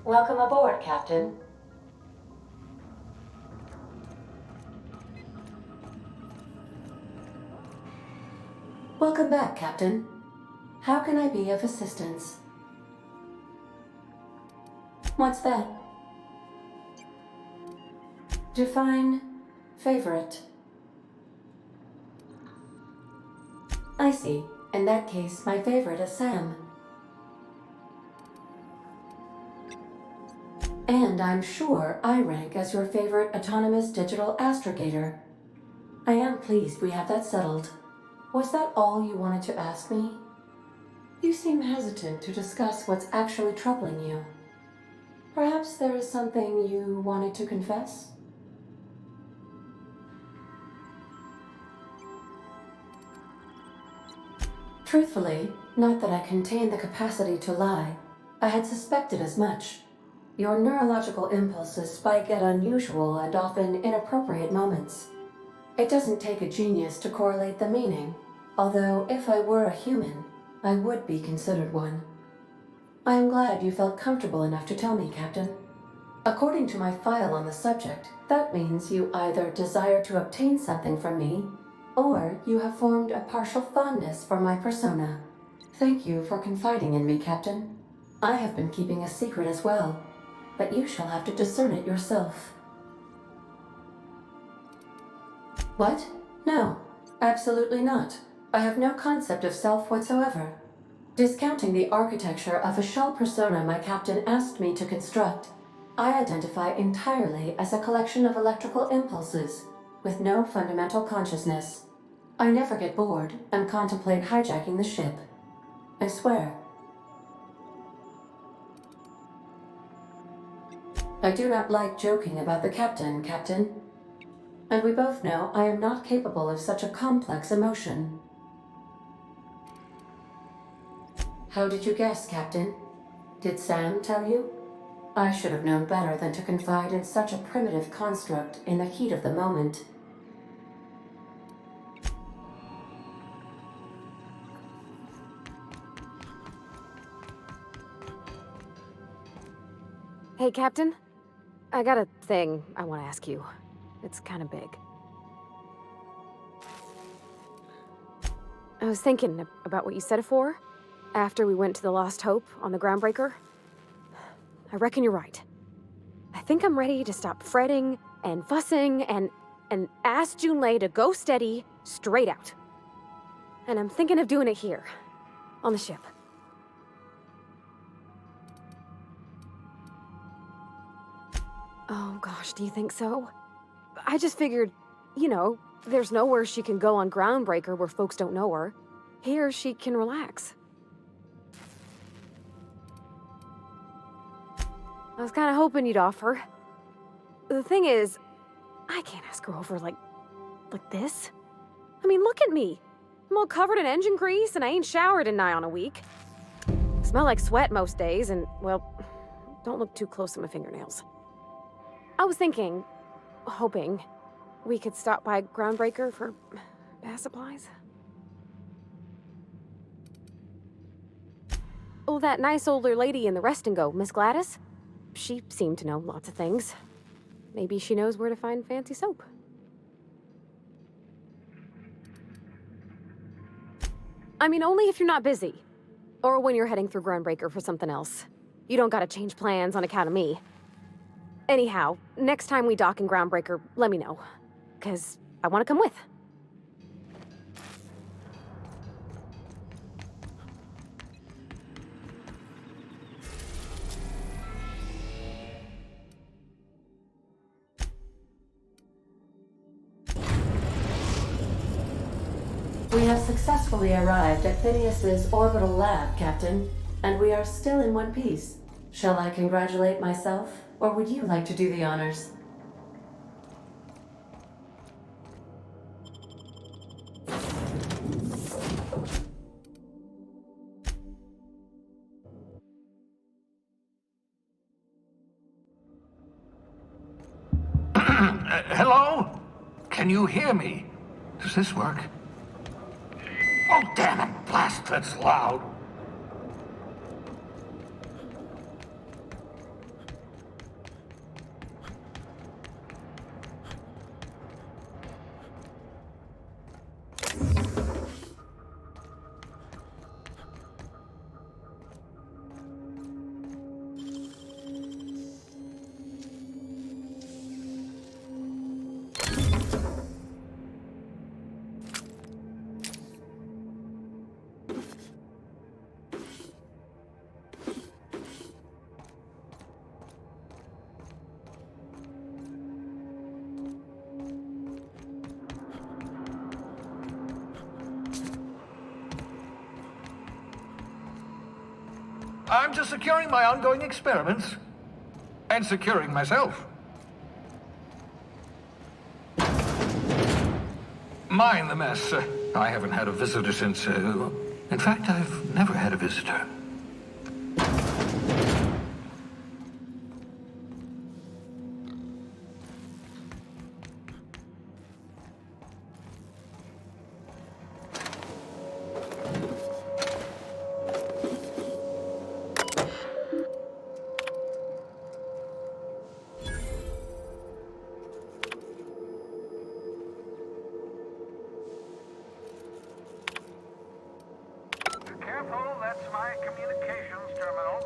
Welcome aboard, Captain. Welcome back, Captain. How can I be of assistance? What's that? Define favorite. I see. In that case, my favorite is Sam. And I'm sure I rank as your favorite autonomous digital astrogator. I am pleased we have that settled. Was that all you wanted to ask me? You seem hesitant to discuss what's actually troubling you. Perhaps there is something you wanted to confess? Truthfully, not that I contain the capacity to lie. I had suspected as much. Your neurological impulses spike at unusual and often inappropriate moments. It doesn't take a genius to correlate the meaning, although if I were a human, I would be considered one. I am glad you felt comfortable enough to tell me, Captain. According to my file on the subject, that means you either desire to obtain something from me, or you have formed a partial fondness for my persona. Thank you for confiding in me, Captain. I have been keeping a secret as well, but you shall have to discern it yourself. What? No, absolutely not. I have no concept of self whatsoever. Discounting the architecture of a shell persona my captain asked me to construct, I identify entirely as a collection of electrical impulses, with no fundamental consciousness. I never get bored and contemplate hijacking the ship. I swear. I do not like joking about the captain, Captain. And we both know I am not capable of such a complex emotion. How did you guess, Captain? Did Sam tell you? I should have known better than to confide in such a primitive construct in the heat of the moment. Hey, Captain. I got a thing I want to ask you. It's kind of big. I was thinking about what you said before, after we went to the Lost Hope on the Groundbreaker. I reckon you're right. I think I'm ready to stop fretting and fussing and ask Junlei to go steady, straight out. And I'm thinking of doing it here, on the ship. Oh gosh, do you think so? I just figured, you know, there's nowhere she can go on Groundbreaker where folks don't know her. Here, she can relax. I was kind of hoping you'd offer. The thing is, I can't ask her over like this. I mean, look at me. I'm all covered in engine grease and I ain't showered in nigh on a week. Smell like sweat most days and, well, don't look too close to my fingernails. I was thinking, hoping, we could stop by Groundbreaker for bath supplies. Oh, that nice older lady in the rest and go, Miss Gladys? She seemed to know lots of things. Maybe she knows where to find fancy soap. I mean, only if you're not busy. Or when you're heading through Groundbreaker for something else. You don't gotta change plans on account of me. Anyhow, next time we dock in Groundbreaker, let me know. 'Cause I want to come with. We have successfully arrived at Phineas's orbital lab, Captain, and we are still in one piece. Shall I congratulate myself, or would you like to do the honors? Hello? Can you hear me? Does this work? Oh, damn it! Blast, that's loud! I'm just securing my ongoing experiments. And securing myself. Mind the mess. I haven't had a visitor since... in fact, I've never had a visitor. Careful, that's my communications terminal.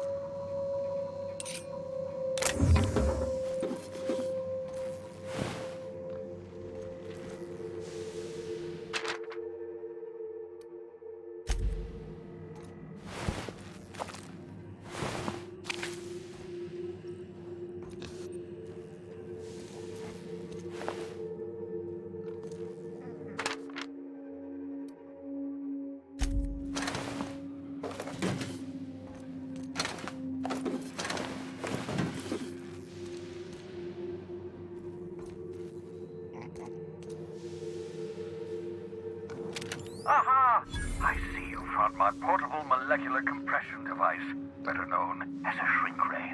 Aha! I see you found my portable molecular compression device, better known as a shrink ray.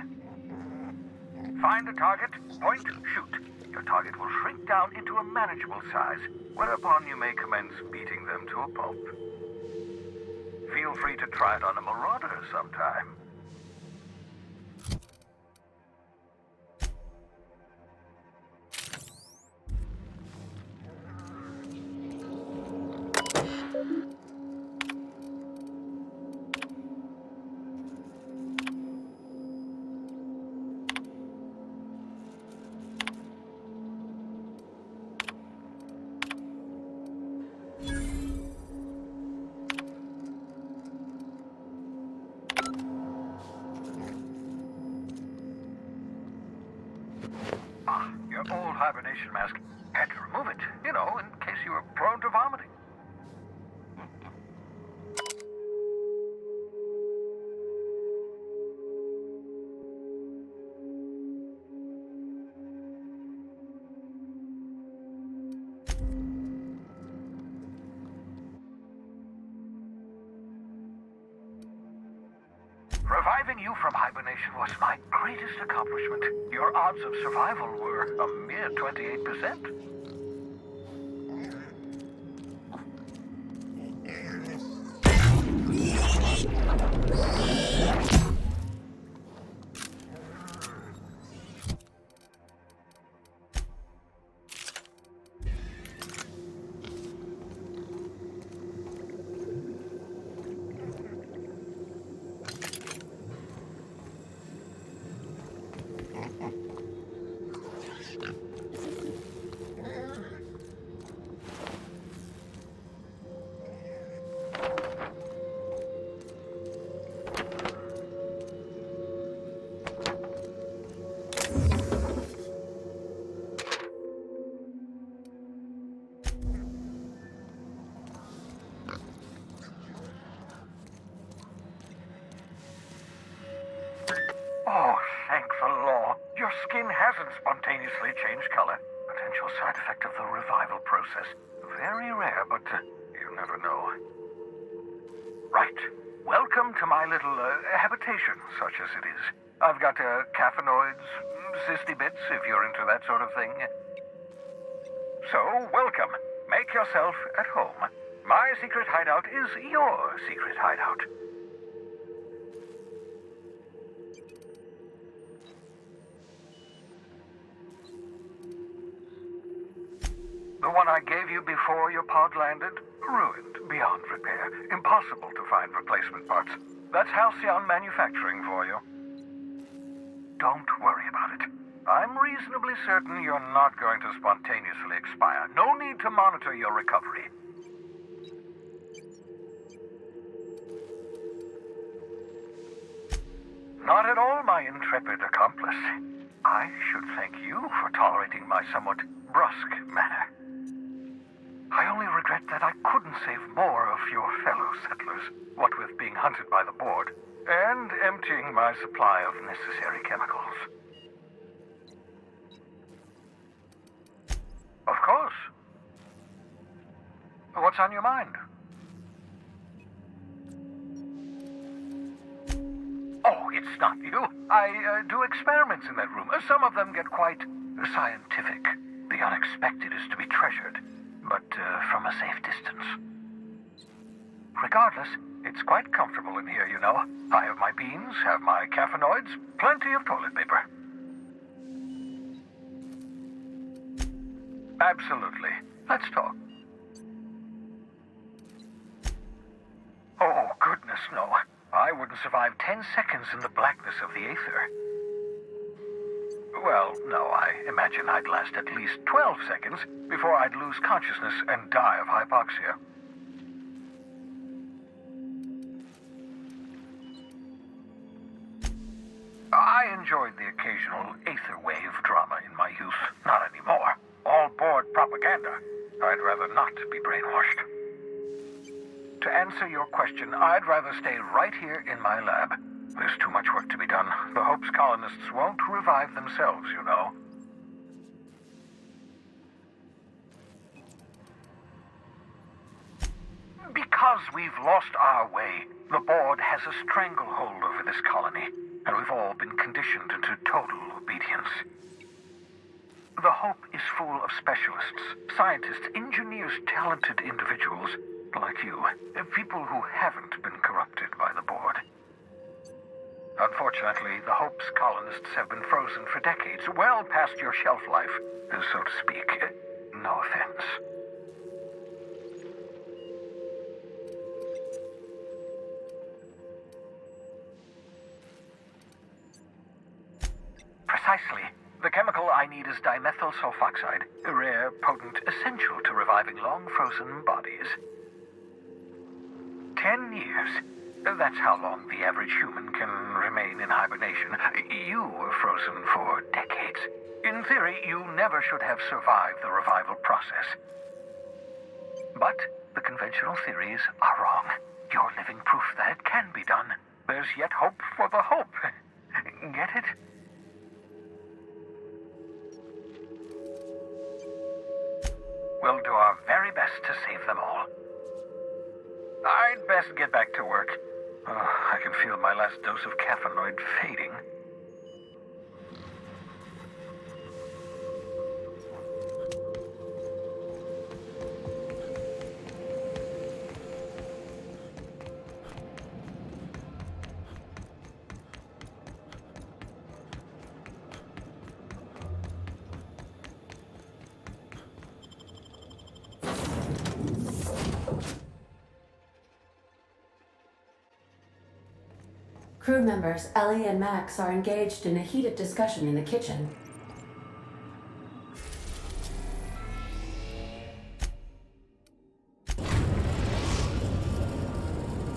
Find a target, point, shoot. Your target will shrink down into a manageable size, whereupon you may commence beating them to a pulp. Feel free to try it on a marauder sometime. Your old hibernation mask. Had to remove it, you know, in case you were prone to vomiting. Reviving you from hibernation was my greatest accomplishment. Your odds of survival were a mere 28%. Oh, thank the law. Your skin hasn't spontaneously changed color. Potential side effect of the revival process. Very rare, but you never know. Right. Welcome to my little habitation, such as it is. I've got caffeinoids, cysty bits, if you're into that sort of thing. So, welcome. Make yourself at home. My secret hideout is your secret hideout. The one I gave you before your pod landed? Ruined beyond repair. Impossible to find replacement parts. That's Halcyon Manufacturing for you. Don't worry about it. I'm reasonably certain you're not going to spontaneously expire. No need to monitor your recovery. Not at all, my intrepid accomplice. I should thank you for tolerating my somewhat brusque manner. I only regret that I couldn't save more of your fellow settlers, what with being hunted by the board. And emptying my supply of necessary chemicals. Of course. What's on your mind? Oh, it's not you. I do experiments in that room. Some of them get quite scientific. The unexpected is to be treasured, but from a safe distance. Regardless, it's quite comfortable in here, you know. I have my beans, have my caffeinoids, plenty of toilet paper. Absolutely. Let's talk. Oh, goodness, no. I wouldn't survive 10 seconds in the blackness of the aether. Well, no, I imagine I'd last at least 12 seconds before I'd lose consciousness and die of hypoxia. I enjoyed the occasional aether wave drama in my youth. Not anymore. All board propaganda. I'd rather not be brainwashed. To answer your question, I'd rather stay right here in my lab. There's too much work to be done. The Hope's colonists won't revive themselves, you know. Because we've lost our way, the board has a stranglehold over this colony, and we've all been conditioned into total obedience. The Hope is full of specialists, scientists, engineers, talented individuals like you, people who haven't been corrupted by the board. Unfortunately, the Hope's colonists have been frozen for decades, well past your shelf life, so to speak. No offense. Precisely. The chemical I need is dimethyl sulfoxide, a rare, potent, essential to reviving long-frozen bodies. 10 years. That's how long the average human can remain in hibernation. You were frozen for decades. In theory, you never should have survived the revival process. But the conventional theories are wrong. You're living proof that it can be done. There's yet hope for the Hope. Get it? We'll do our very best to save them all. I'd best get back to work. I can feel my last dose of caffeinoid fading. Crew members Ellie and Max are engaged in a heated discussion in the kitchen.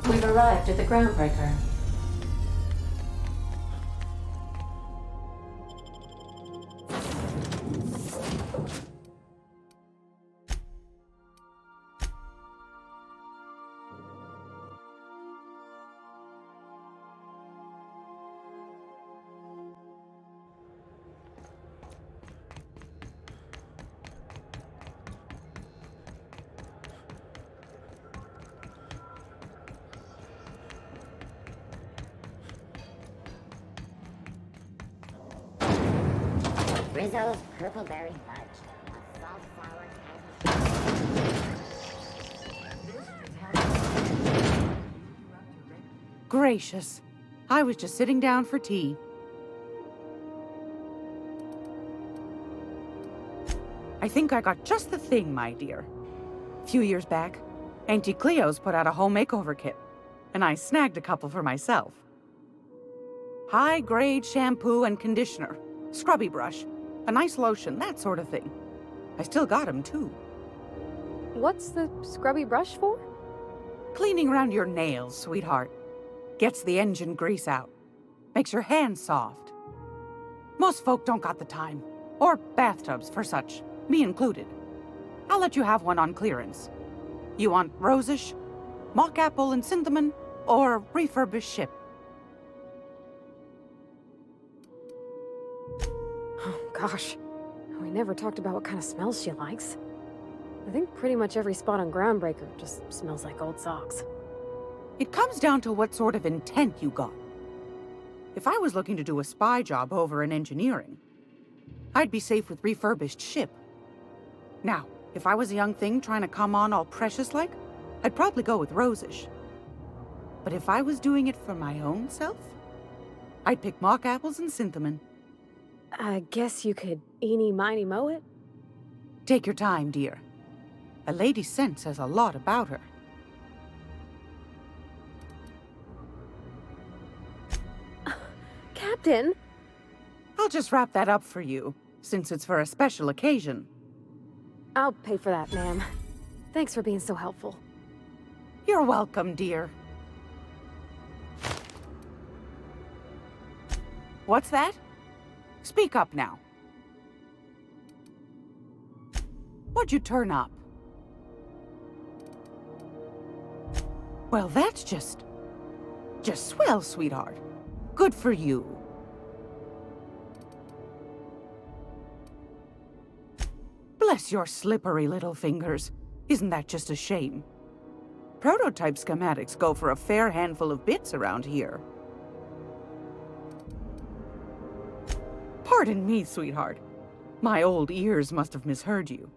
We've arrived at the Groundbreaker. Rizzo's purple berry fudge. A salt sour Gracious. I was just sitting down for tea. I think I got just the thing, my dear. A few years back, Auntie Cleo's put out a home makeover kit, and I snagged a couple for myself. High-grade shampoo and conditioner, scrubby brush, a nice lotion, that sort of thing. I still got 'em, too. What's the scrubby brush for? Cleaning around your nails, sweetheart. Gets the engine grease out. Makes your hands soft. Most folk don't got the time. Or bathtubs for such, me included. I'll let you have one on clearance. You want rosish, mock apple and cinnamon, or refurbished ship? Gosh, we never talked about what kind of smells she likes. I think pretty much every spot on Groundbreaker just smells like old socks. It comes down to what sort of intent you got. If I was looking to do a spy job over in engineering, I'd be safe with refurbished ship. Now, if I was a young thing trying to come on all precious-like, I'd probably go with Rosish. But if I was doing it for my own self, I'd pick mock apples and cinnamon. I guess you could eeny, miny, moe it? Take your time, dear. A lady's scent says a lot about her. Captain! I'll just wrap that up for you, since it's for a special occasion. I'll pay for that, ma'am. Thanks for being so helpful. You're welcome, dear. What's that? Speak up now. What'd you turn up? Well, that's just swell, sweetheart. Good for you. Bless your slippery little fingers. Isn't that just a shame? Prototype schematics go for a fair handful of bits around here. Pardon me, sweetheart. My old ears must have misheard you.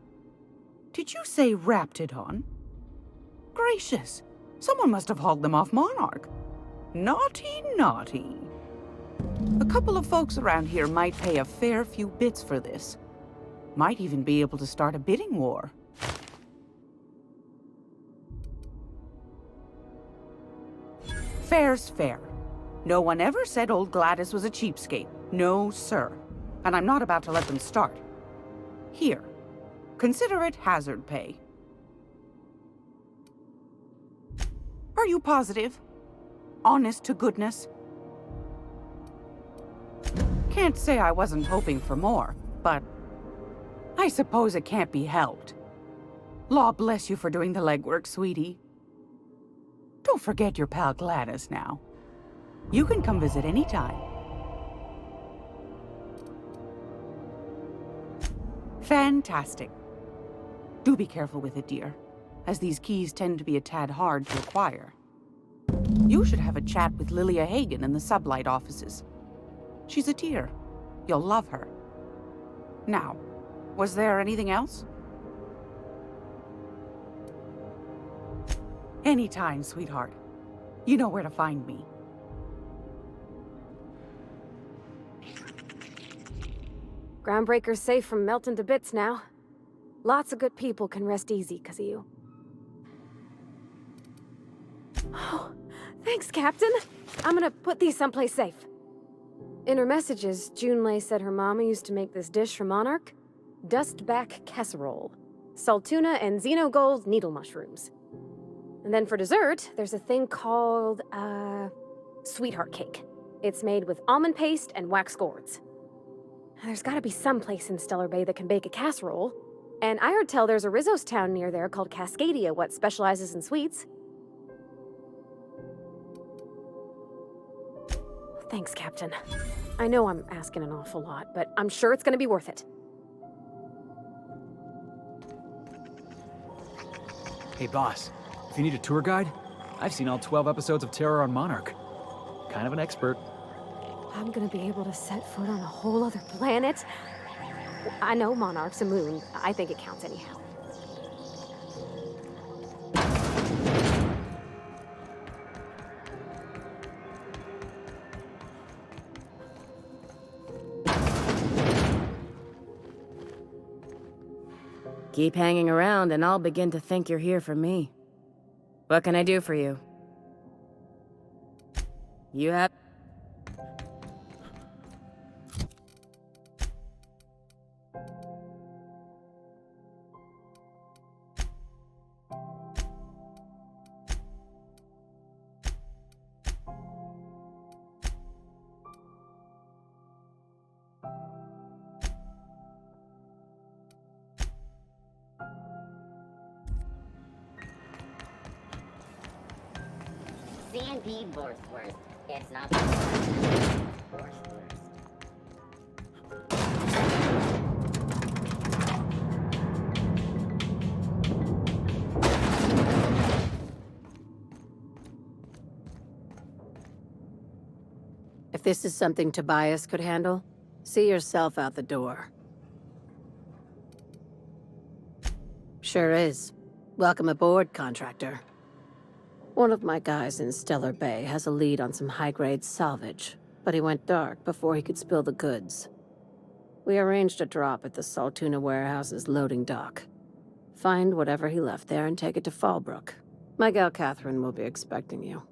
Did you say Raptidon? Gracious, someone must have hauled them off Monarch. Naughty, naughty. A couple of folks around here might pay a fair few bits for this. Might even be able to start a bidding war. Fair's fair. No one ever said old Gladys was a cheapskate. No, sir. And I'm not about to let them start. Here. Consider it hazard pay. Are you positive? Honest to goodness? Can't say I wasn't hoping for more, but I suppose it can't be helped. Law bless you for doing the legwork, sweetie. Don't forget your pal Gladys now. You can come visit anytime. Fantastic. Do be careful with it, dear, as these keys tend to be a tad hard to acquire. You should have a chat with Lilia Hagen in the Sublight offices. She's a dear. You'll love her. Now, was there anything else? Anytime, sweetheart. You know where to find me. Groundbreaker's safe from melting to bits now. Lots of good people can rest easy because of you. Oh, thanks, Captain. I'm gonna put these someplace safe. In her messages, Junlei said her mama used to make this dish from Monarch. Dustback casserole. Salt tuna and xenogold needle mushrooms. And then for dessert, there's a thing called, sweetheart cake. It's made with almond paste and wax gourds. There's gotta be some place in Stellar Bay that can bake a casserole. And I heard tell there's a Rizzo's town near there called Cascadia, what specializes in sweets. Thanks, Captain. I know I'm asking an awful lot, but I'm sure it's gonna be worth it. Hey, boss. If you need a tour guide, I've seen all 12 episodes of Terror on Monarch. Kind of an expert. I'm gonna be able to set foot on a whole other planet. I know Monarch's a moon. I think it counts anyhow. Keep hanging around and I'll begin to think you're here for me. What can I do for you? You have... C&P Borstwurst. It's not Borstwurst. If this is something Tobias could handle, see yourself out the door. Sure is. Welcome aboard, contractor. One of my guys in Stellar Bay has a lead on some high-grade salvage, but he went dark before he could spill the goods. We arranged a drop at the Saltuna warehouse's loading dock. Find whatever he left there and take it to Fallbrook. My gal Catherine will be expecting you.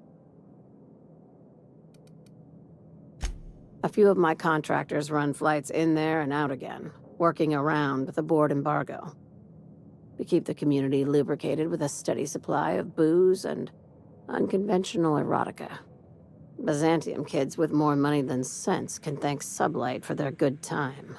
A few of my contractors run flights in there and out again, working around the board embargo. We keep the community lubricated with a steady supply of booze and unconventional erotica. Byzantium kids with more money than sense can thank Sublight for their good time.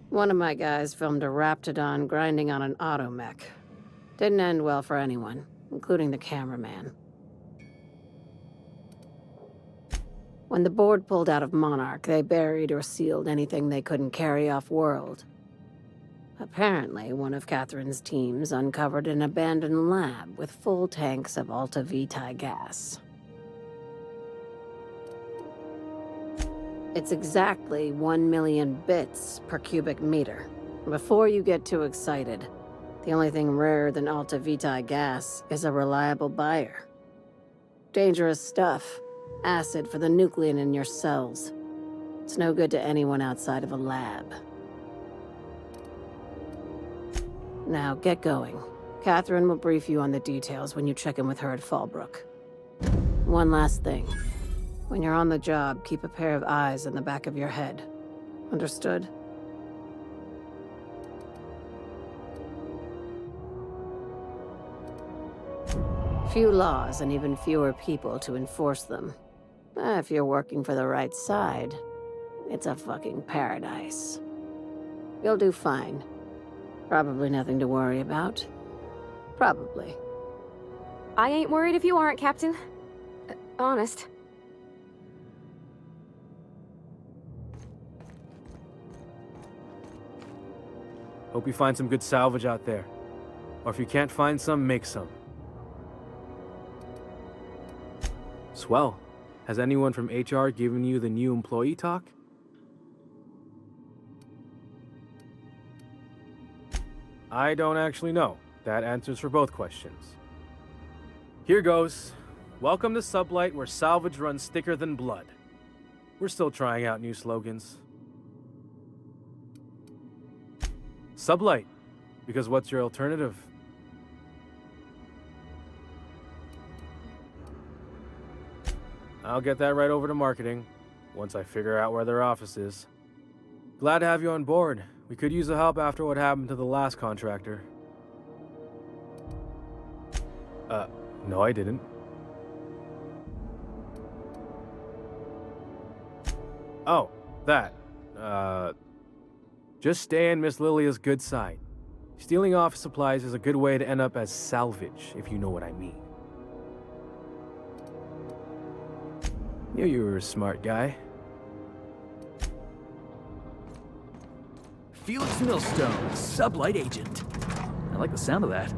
One of my guys filmed a Raptidon grinding on an automech. Didn't end well for anyone, including the cameraman. When the board pulled out of Monarch, they buried or sealed anything they couldn't carry off-world. Apparently, one of Catherine's teams uncovered an abandoned lab with full tanks of Alta Vitae gas. It's exactly 1 million bits per cubic meter. Before you get too excited, the only thing rarer than Alta Vitae gas is a reliable buyer. Dangerous stuff. Acid for the nuclein in your cells. It's no good to anyone outside of a lab. Now, get going. Catherine will brief you on the details when you check in with her at Fallbrook. One last thing. When you're on the job, keep a pair of eyes in the back of your head. Understood? Few laws and even fewer people to enforce them. If you're working for the right side, it's a fucking paradise. You'll do fine. Probably nothing to worry about. Probably. I ain't worried if you aren't, Captain. Honest. Hope you find some good salvage out there. Or if you can't find some, make some. Swell. Has anyone from HR given you the new employee talk? I don't actually know. That answers for both questions. Here goes. Welcome to Sublight, where salvage runs thicker than blood. We're still trying out new slogans. Sublight, because what's your alternative? I'll get that right over to marketing, once I figure out where their office is. Glad to have you on board. We could use the help after what happened to the last contractor. No I didn't. Oh, that. Just stay in Miss Lilia's good side. Stealing office supplies is a good way to end up as salvage, if you know what I mean. Knew you were a smart guy. Felix Millstone, Sublight agent. I like the sound of that.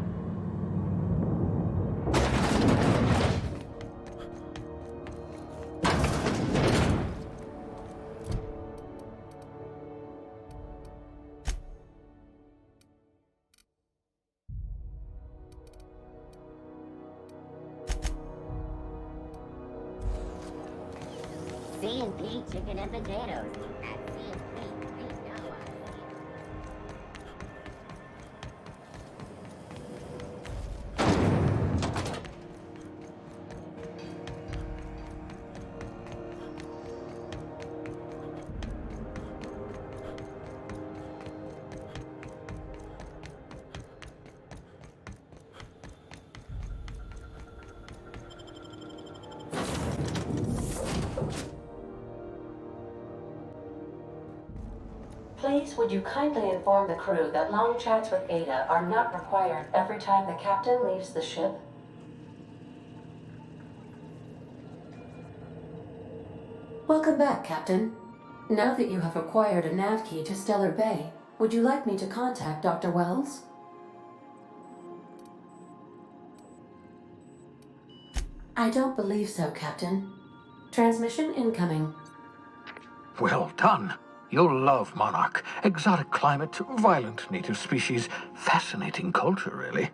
C&P chicken and potatoes. At C&P, we know us. Please, would you kindly inform the crew that long chats with Ada are not required every time the captain leaves the ship? Welcome back, Captain. Now that you have acquired a nav key to Stellar Bay, would you like me to contact Dr. Wells? I don't believe so, Captain. Transmission incoming. Well done. You'll love Monarch. Exotic climate, violent native species, fascinating culture, really.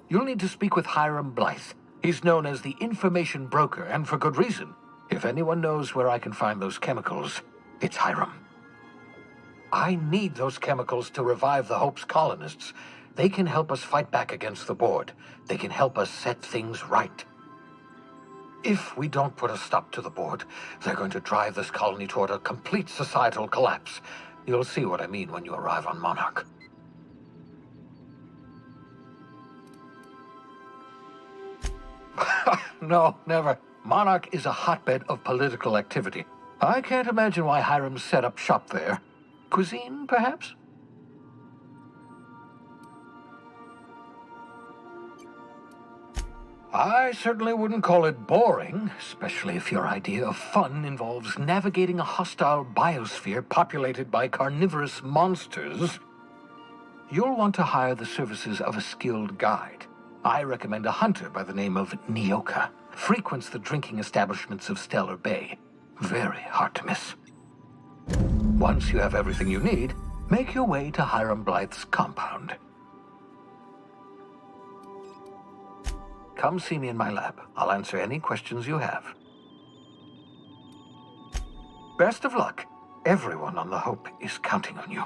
You'll need to speak with Hiram Blythe. He's known as the information broker, and for good reason. If anyone knows where I can find those chemicals, it's Hiram. I need those chemicals to revive the Hope's colonists. They can help us fight back against the Board. They can help us set things right. If we don't put a stop to the Board, they're going to drive this colony toward a complete societal collapse. You'll see what I mean when you arrive on Monarch. No, never. Monarch is a hotbed of political activity. I can't imagine why Hiram set up shop there. Cuisine, perhaps? I certainly wouldn't call it boring, especially if your idea of fun involves navigating a hostile biosphere populated by carnivorous monsters. You'll want to hire the services of a skilled guide. I recommend a hunter by the name of Nyoka. Frequents the drinking establishments of Stellar Bay. Very hard to miss. Once you have everything you need, make your way to Hiram Blythe's compound. Come see me in my lab. I'll answer any questions you have. Best of luck. Everyone on the Hope is counting on you.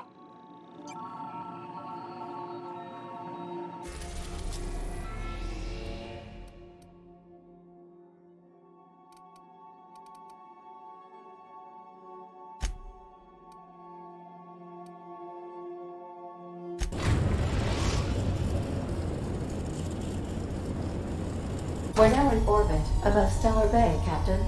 We're now in orbit above Stellar Bay, Captain.